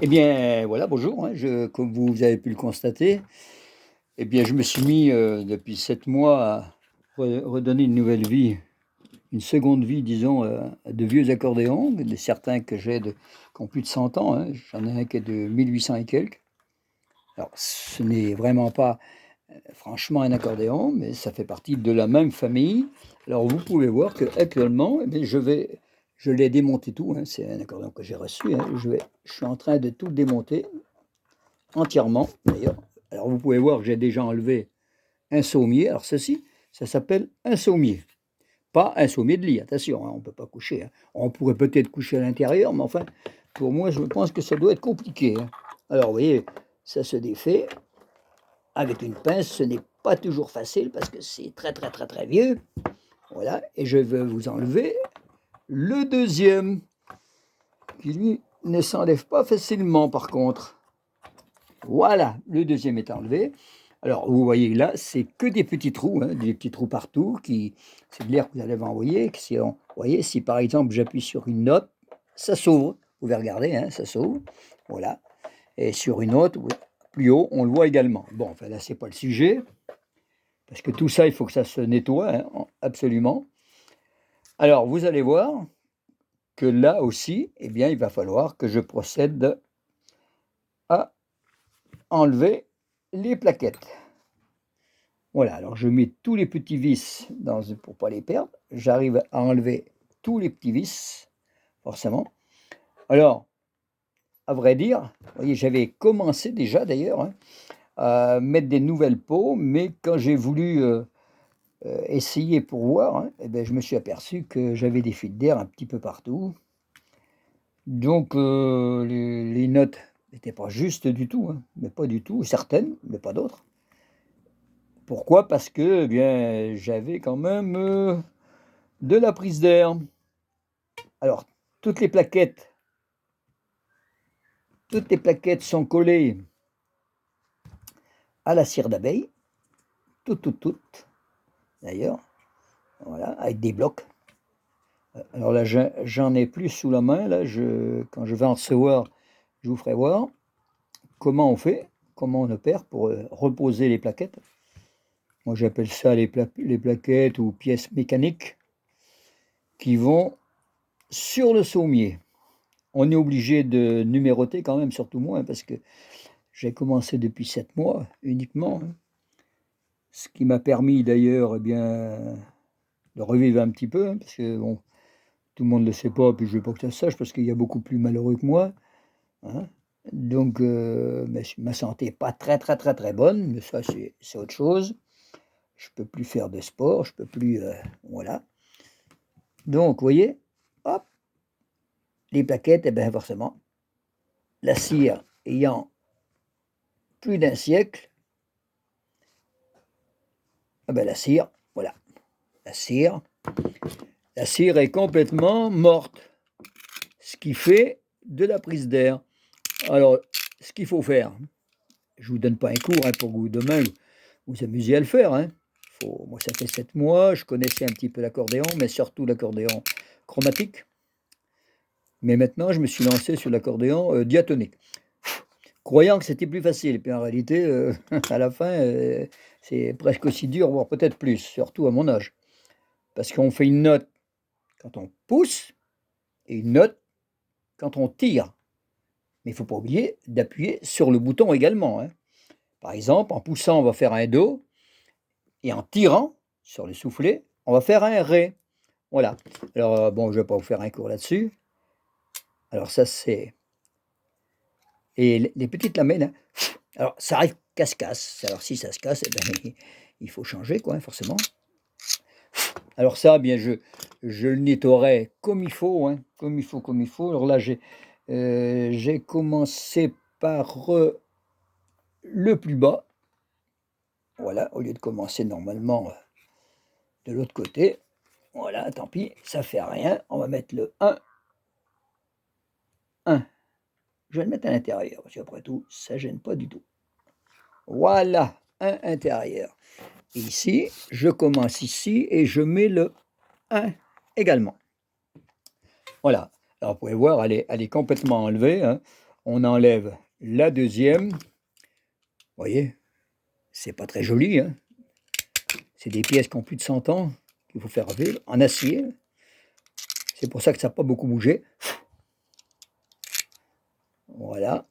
Eh bien, voilà, bonjour, hein, comme vous avez pu le constater, eh bien, je me suis mis, depuis 7 mois à redonner une nouvelle vie, une seconde vie, disons, à de vieux accordéons, certains que j'ai qui ont plus de 100 ans, hein. J'en ai un qui est de 1800 et quelques. Alors, ce n'est vraiment pas, franchement, un accordéon, mais ça fait partie de la même famille. Alors, vous pouvez voir qu'actuellement, eh bien, je l'ai démonté tout, hein, c'est un accordéon que j'ai reçu, hein, je suis en train de tout démonter entièrement, d'ailleurs. Alors, vous pouvez voir que j'ai déjà enlevé un sommier. Alors, ceci, ça s'appelle un sommier. Pas un sommier de lit, attention, hein, on ne peut pas coucher, hein. On pourrait peut-être coucher à l'intérieur, mais enfin, pour moi, je pense que ça doit être compliqué, hein. Alors, vous voyez, ça se défait avec une pince. Ce n'est pas toujours facile parce que c'est très, très, très, très vieux. Voilà, et je vais vous enlever le deuxième, qui lui ne s'enlève pas facilement, par contre. Voilà, le deuxième est enlevé. Alors, vous voyez là, c'est que des petits trous, hein, des petits trous partout. C'est de l'air que vous allez envoyer. Vous voyez, si par exemple j'appuie sur une note, ça s'ouvre. Vous pouvez regarder, hein, ça s'ouvre. Voilà. Et sur une autre, plus haut, on le voit également. Bon, enfin là, c'est pas le sujet, parce que tout ça, il faut que ça se nettoie, hein, absolument. Alors, vous allez voir que là aussi, eh bien, il va falloir que je procède à enlever les plaquettes. Voilà, alors je mets tous les petits vis pour ne pas les perdre. J'arrive à enlever tous les petits vis, forcément. Alors, à vrai dire, vous voyez, j'avais commencé déjà d'ailleurs, hein, à mettre des nouvelles peaux, mais quand j'ai voulu essayer pour voir, hein, eh ben, je me suis aperçu que j'avais des fuites d'air un petit peu partout. Donc, les notes n'étaient pas justes du tout, hein, mais pas du tout, certaines, mais pas d'autres. Pourquoi? Parce que, eh bien, j'avais quand même de la prise d'air. Alors, toutes les plaquettes toutes les plaquettes sont collées à la cire d'abeille, toutes, d'ailleurs, voilà, avec des blocs. Alors là, j'en ai plus sous la main, là, quand je vais en recevoir, je vous ferai voir comment on fait, comment on opère pour reposer les plaquettes. Moi, j'appelle ça les plaquettes ou pièces mécaniques qui vont sur le sommier. On est obligé de numéroter quand même, surtout moi, hein, parce que j'ai commencé depuis 7 mois uniquement, hein. Ce qui m'a permis d'ailleurs, eh bien, de revivre un petit peu, hein, parce que bon, tout le monde ne le sait pas, puis je veux pas que ça se sache, parce qu'il y a beaucoup plus malheureux que moi, hein. Donc, mais ma santé est pas très, très, très, très bonne, mais ça, c'est autre chose. Je peux plus faire de sport, je peux plus, voilà. Donc, vous voyez, hop, les plaquettes, eh bien, forcément, la cire ayant plus d'un siècle, ah ben, la cire, voilà, la cire la cire est complètement morte, ce qui fait de la prise d'air. Alors, ce qu'il faut faire, je ne vous donne pas un cours, hein, pour que demain vous amusiez à le faire, hein. Moi, ça fait 7 mois, je connaissais un petit peu l'accordéon, mais surtout l'accordéon chromatique. Mais maintenant, je me suis lancé sur l'accordéon diatonique, croyant que c'était plus facile. Et puis en réalité, à la fin, c'est presque aussi dur, voire peut-être plus, surtout à mon âge. Parce qu'on fait une note quand on pousse et une note quand on tire. Mais il ne faut pas oublier d'appuyer sur le bouton également, hein. Par exemple, en poussant, on va faire un Do, et en tirant sur le soufflet, on va faire un Ré. Voilà. Alors, bon, je ne vais pas vous faire un cours là-dessus. Alors ça, c'est et les petites lamelles, hein, alors ça arrive qu'à se casse. Alors si ça se casse, eh ben, il faut changer, quoi, hein, forcément. Alors ça, bien, je le nettoierai comme il faut, hein, comme il faut, comme il faut. Alors là, j'ai commencé par, le plus bas, voilà, au lieu de commencer normalement, de l'autre côté. Voilà, tant pis, ça fait rien. On va mettre le 1. Je vais le mettre à l'intérieur, parce qu'après tout, ça gêne pas du tout. Voilà, 1 intérieur. Et ici, je commence ici et je mets le 1 également. Voilà. Alors vous pouvez voir, elle est complètement enlevée, hein. On enlève la deuxième. Vous voyez, c'est pas très joli, hein. C'est des pièces qui ont plus de 100 ans, qu'il faut faire vivre, en acier. C'est pour ça que ça n'a pas beaucoup bougé. Voilà.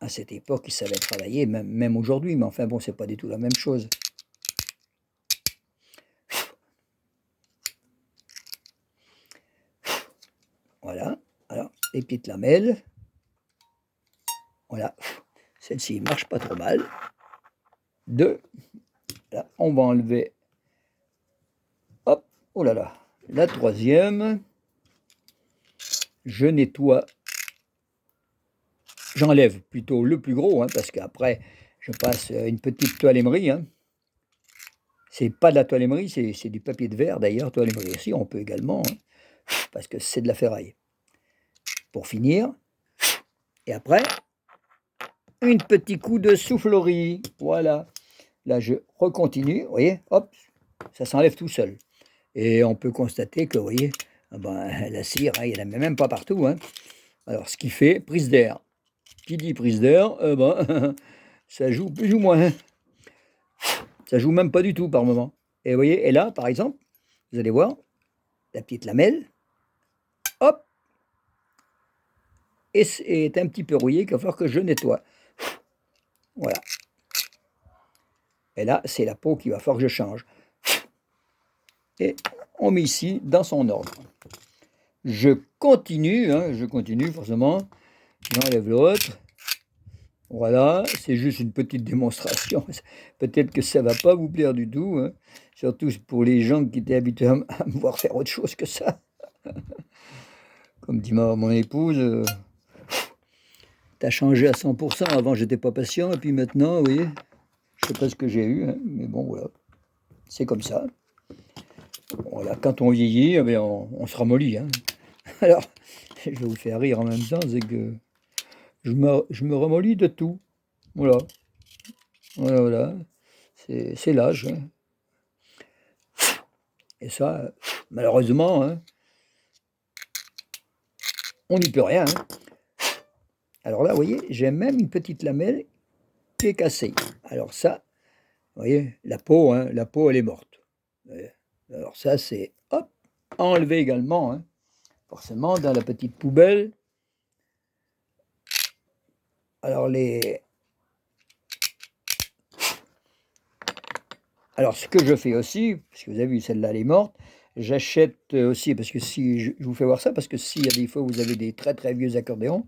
À cette époque, ils savaient travailler, même aujourd'hui, mais enfin bon, c'est pas du tout la même chose. Voilà. Alors, les petites lamelles. Voilà. Celle-ci marche pas trop mal. Deux. Là, on va enlever. Hop. Oh là là. La troisième. Je nettoie. J'enlève plutôt le plus gros, hein, parce qu'après, je passe une petite toile émerie. Hein. C'est pas de la toile émerie, c'est du papier de verre d'ailleurs. Toile émerie aussi, on peut également, hein, parce que c'est de la ferraille. Pour finir. Et après, un petit coup de soufflerie. Voilà. Là, je recontinue. Vous voyez, hop, ça s'enlève tout seul. Et on peut constater que, vous voyez, la cire, hein, il n'y en a même pas partout. Hein. Alors, ce qui fait prise d'air. Qui dit prise d'air, ça joue plus ou moins. Ça joue même pas du tout par moment. Et vous voyez, et là, par exemple, vous allez voir, la petite lamelle, hop, est un petit peu rouillée, qu'il va falloir que je nettoie. Voilà. Et là, c'est la peau qu'il va falloir que je change. Et on met ici dans son ordre. Je continue forcément. J'enlève l'autre. Voilà, c'est juste une petite démonstration. Peut-être que ça ne va pas vous plaire du tout, hein. Surtout pour les gens qui étaient habitués à me voir faire autre chose que ça. Comme dit mon épouse, t'as changé à 100%. Avant, j'étais pas patient, et puis maintenant, vous voyez, je sais pas ce que j'ai eu, hein, mais bon, voilà, c'est comme ça. Voilà, quand on vieillit, eh bien, on se ramollit. Hein. Alors, je vais vous faire rire en même temps, c'est que je me ramollis de tout. Voilà, voilà. C'est l'âge. Hein. Et ça, malheureusement, hein, on n'y peut rien. Hein. Alors là, vous voyez, j'ai même une petite lamelle qui est cassée. Alors ça, vous voyez, la peau, elle est morte. Alors ça, c'est, hop, enlevé également, hein, forcément, dans la petite poubelle. Alors ce que je fais aussi, parce que vous avez vu, celle-là, elle est morte, j'achète aussi, parce que si je vous fais voir ça, parce que s'il y a des fois où vous avez des très très vieux accordéons,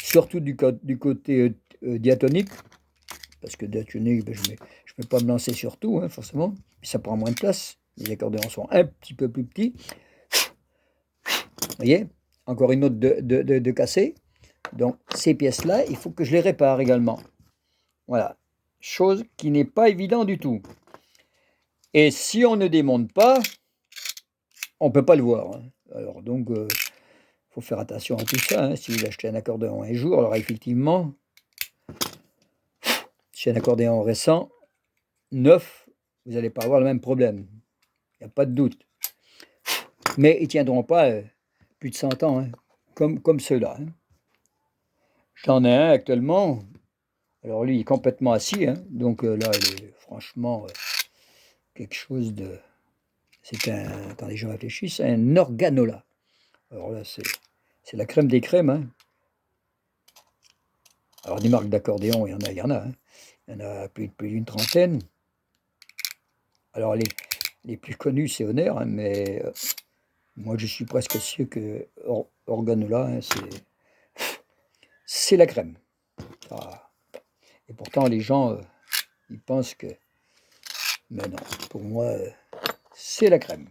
surtout du côté diatonique, parce que diatonique, ben, je ne peux pas me lancer sur tout, hein, forcément, puis ça prend moins de place, les accordéons sont un petit peu plus petits. Vous voyez, encore une autre de cassée. Donc ces pièces-là, il faut que je les répare également. Voilà, chose qui n'est pas évident du tout. Et si on ne démonte pas, on ne peut pas le voir. Hein. Alors donc, faut faire attention à tout ça. Hein. Si vous achetez un accordéon un jour, alors effectivement, si c'est un accordéon récent, neuf, vous n'allez pas avoir le même problème. Il n'y a pas de doute. Mais ils ne tiendront pas plus de 100 ans, hein, comme ceux-là. Hein. J'en ai un actuellement. Alors lui, il est complètement assis. Hein, donc là, il est franchement quelque chose de... C'est un... Attendez, je réfléchis. C'est un organola. Alors là, c'est la crème des crèmes. Hein. Alors des marques d'accordéon, il y en a. Hein. Il y en a plus d'une trentaine. Alors les plus connus, c'est Honor, hein, mais moi je suis presque sûr que Organola, hein, c'est la crème. Ah. Et pourtant les gens, ils pensent que... Mais non, pour moi, c'est la crème.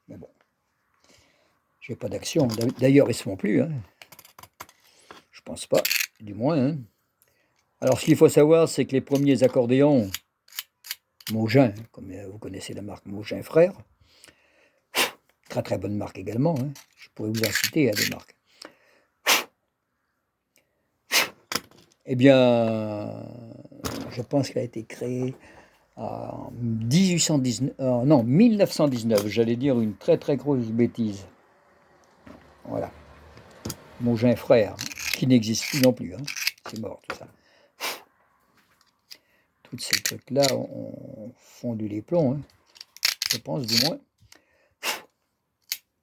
Mais bon, j'ai pas d'action. D'ailleurs, ils ne se font plus. Hein. Je pense pas, du moins. Hein. Alors ce qu'il faut savoir, c'est que les premiers accordéons, Mogin, comme vous connaissez la marque Mogin Frères, très très bonne marque également, hein. Je pourrais vous en citer des marques. Eh bien, je pense qu'elle a été créée en 1919, j'allais dire une très très grosse bêtise. Voilà, Mogin Frères. qui n'existe plus non plus, hein. C'est mort tout ça. Toutes ces trucs-là ont fondu les plombs, hein. Je pense du moins.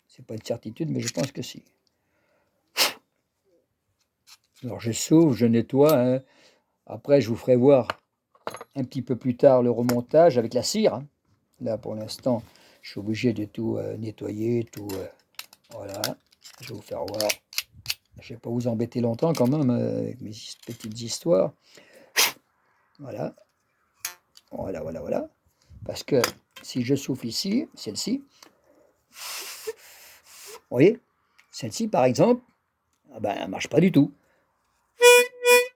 C'est pas une certitude, mais je pense que si. Alors je sauve, je nettoie, hein. Après je vous ferai voir un petit peu plus tard le remontage avec la cire, hein. Là pour l'instant, je suis obligé de tout nettoyer, tout voilà. Je vais vous faire voir. Je ne vais pas vous embêter longtemps quand même avec mes petites histoires. Voilà. Voilà, voilà, voilà. Parce que si je souffle ici, celle-ci, vous voyez, celle-ci par exemple, ah ben, elle ne marche pas du tout.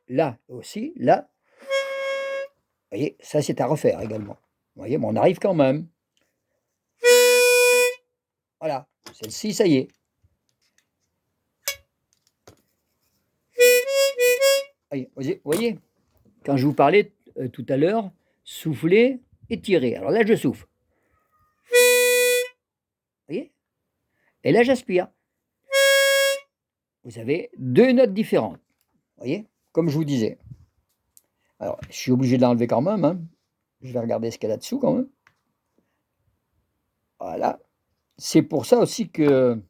Là aussi, là, vous voyez, ça c'est à refaire également. Vous voyez, mais on arrive quand même. Voilà, celle-ci, ça y est. Vous voyez, quand je vous parlais tout à l'heure, souffler et tirer. Alors là, je souffle. Vous voyez? Et là, j'aspire. Vous avez deux notes différentes. Vous voyez? Comme je vous disais. Alors, je suis obligé de l'enlever quand même, hein. Je vais regarder ce qu'il y a là-dessous quand même. Voilà. C'est pour ça aussi que,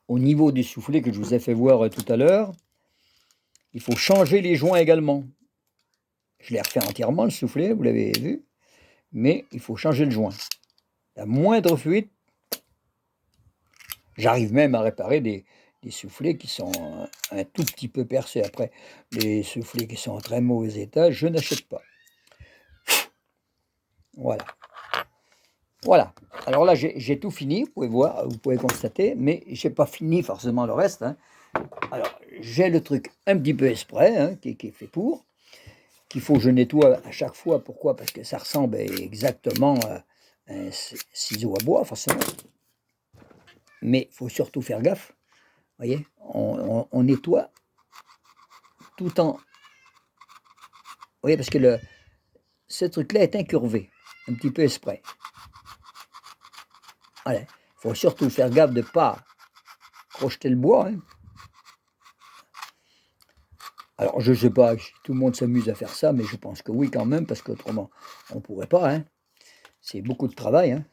au niveau du soufflet que je vous ai fait voir tout à l'heure, il faut changer les joints également. Je l'ai refait entièrement, le soufflet, vous l'avez vu. Mais il faut changer le joint. La moindre fuite, j'arrive même à réparer des soufflets qui sont un tout petit peu percés. Après, les soufflets qui sont en très mauvais état, je n'achète pas. Voilà. Voilà. Alors là, j'ai tout fini, vous pouvez voir, vous pouvez constater, mais je n'ai pas fini forcément le reste, hein. Alors, j'ai le truc un petit peu exprès, hein, qui est fait pour, qu'il faut que je nettoie à chaque fois. Pourquoi? Parce que ça ressemble exactement à un ciseau à bois, forcément. Mais il faut surtout faire gaffe. Vous voyez, on nettoie tout en... Vous voyez, parce que ce truc-là est incurvé, un petit peu exprès. Voilà. Il faut surtout faire gaffe de ne pas crocheter le bois, hein. Alors, je ne sais pas si tout le monde s'amuse à faire ça, mais je pense que oui quand même, parce qu'autrement, on ne pourrait pas, hein. C'est beaucoup de travail, hein.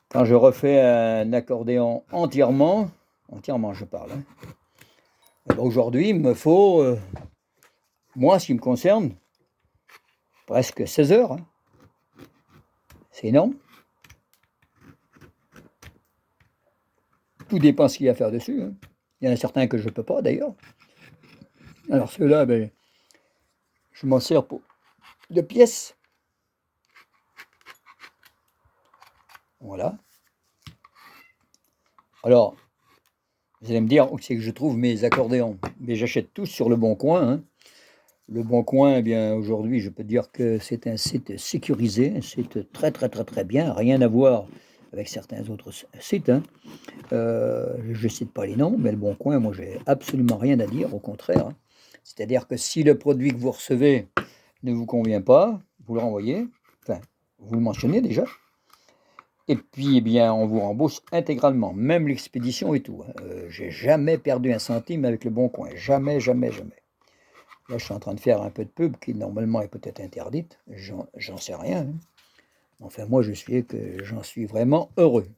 Quand je refais un accordéon entièrement je parle, hein, ben aujourd'hui, il me faut, moi, ce qui me concerne, presque 16 heures, hein. C'est énorme. Tout dépend ce qu'il y a à faire dessus, hein. Il y en a certains que je ne peux pas, d'ailleurs. Alors ceux-là, ben, je m'en sers pour de pièces. Voilà. Alors, vous allez me dire où c'est que je trouve mes accordéons. Mais j'achète tous sur Le Bon Coin, hein. Le Bon Coin, eh bien, aujourd'hui, je peux dire que c'est un site sécurisé, un site très, très, très, très bien. Rien à voir avec certains autres sites, hein. Je ne cite pas les noms, mais Le Bon Coin, moi, j'ai absolument rien à dire, au contraire, hein. C'est-à-dire que si le produit que vous recevez ne vous convient pas, vous le renvoyez, enfin, vous le mentionnez déjà, et puis, eh bien, on vous rembourse intégralement, même l'expédition et tout, hein. J'ai jamais perdu un centime avec Le Bon Coin, jamais, jamais, jamais. Là, je suis en train de faire un peu de pub qui, normalement, est peut-être interdite, j'en sais rien, hein. Enfin, moi, j'en suis vraiment heureux.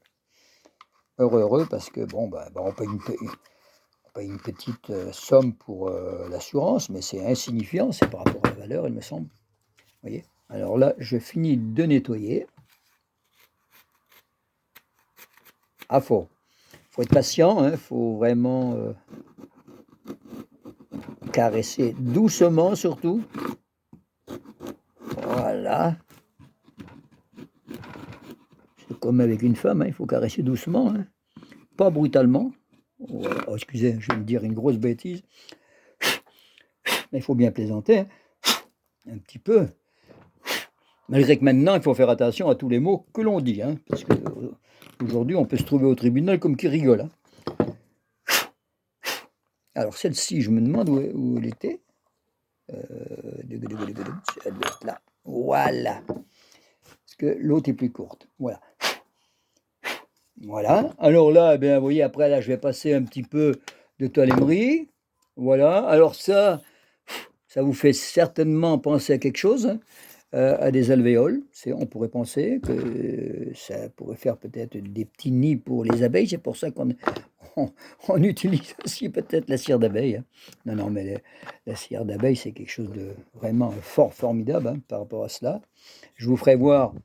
Heureux parce que, bon, on paye une petite somme pour l'assurance, mais c'est insignifiant, c'est par rapport à la valeur, il me semble. Vous voyez? Alors là, je finis de nettoyer. Ah, faut être patient, hein, faut vraiment caresser doucement surtout. Voilà. C'est comme avec une femme, hein, il faut caresser doucement, hein, pas brutalement. Voilà. Oh, excusez, je vais me dire une grosse bêtise. Mais il faut bien plaisanter, hein, un petit peu. Malgré que maintenant, il faut faire attention à tous les mots que l'on dit, hein, parce que aujourd'hui, on peut se trouver au tribunal comme qui rigole, hein. Alors celle-ci, je me demande où elle était. Elle doit être là. Voilà. Parce que l'autre est plus courte. Voilà. Voilà. Alors là, eh bien, vous voyez, après, là, je vais passer un petit peu de tôle-émerie. Voilà, alors ça vous fait certainement penser à quelque chose, hein, à des alvéoles. On pourrait penser que ça pourrait faire peut-être des petits nids pour les abeilles. C'est pour ça on, on utilise aussi peut-être la cire d'abeille, hein. Non, non, mais la cire d'abeille, c'est quelque chose de vraiment formidable, hein, par rapport à cela. Je vous ferai voir,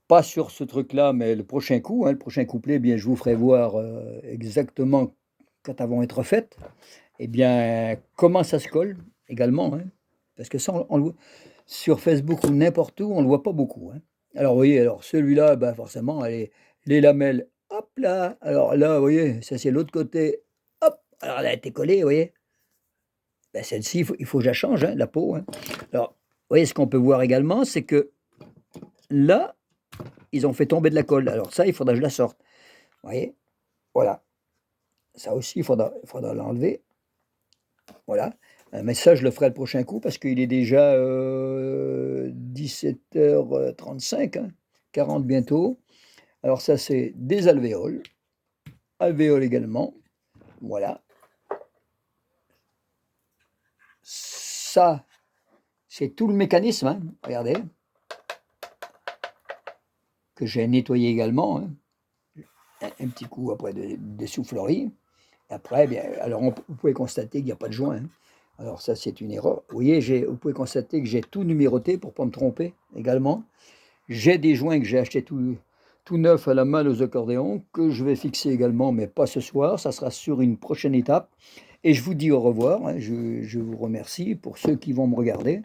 pas sur ce truc-là, mais le prochain coup, hein, le prochain couplet, eh bien, je vous ferai voir exactement quand elles vont être faites. Eh bien, comment ça se colle également, hein, parce que ça, sur Facebook ou n'importe où, on ne le voit pas beaucoup, hein. Alors, vous voyez, alors celui-là, bah, forcément, les lamelles, hop là. Alors là, vous voyez, ça c'est l'autre côté, hop. Alors elle a été collée, vous voyez. Ben, celle-ci, il faut que je la change, hein, la peau, hein. Alors, vous voyez, ce qu'on peut voir également, c'est que là, ils ont fait tomber de la colle. Alors ça, il faudra que je la sorte. Vous voyez, voilà. Ça aussi, il faudra l'enlever. Voilà, mais ça, je le ferai le prochain coup parce qu'il est déjà 17h35, hein, 40 bientôt. Alors ça, c'est des alvéoles également. Voilà. Ça, c'est tout le mécanisme, hein, regardez, que j'ai nettoyé également, hein. Un petit coup après de soufflerie. Après, bien, alors vous pouvez constater qu'il n'y a pas de joint, hein. Alors ça, c'est une erreur. Vous voyez, vous pouvez constater que j'ai tout numéroté pour ne pas me tromper également. J'ai des joints que j'ai achetés tout neufs à la main aux accordéons, que je vais fixer également, mais pas ce soir. Ça sera sur une prochaine étape. Et je vous dis au revoir, hein. Je vous remercie pour ceux qui vont me regarder.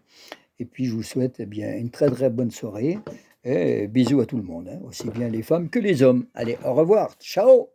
Et puis, je vous souhaite eh bien, une très très bonne soirée. Et bisous à tout le monde, hein, aussi bien les femmes que les hommes. Allez, au revoir. Ciao!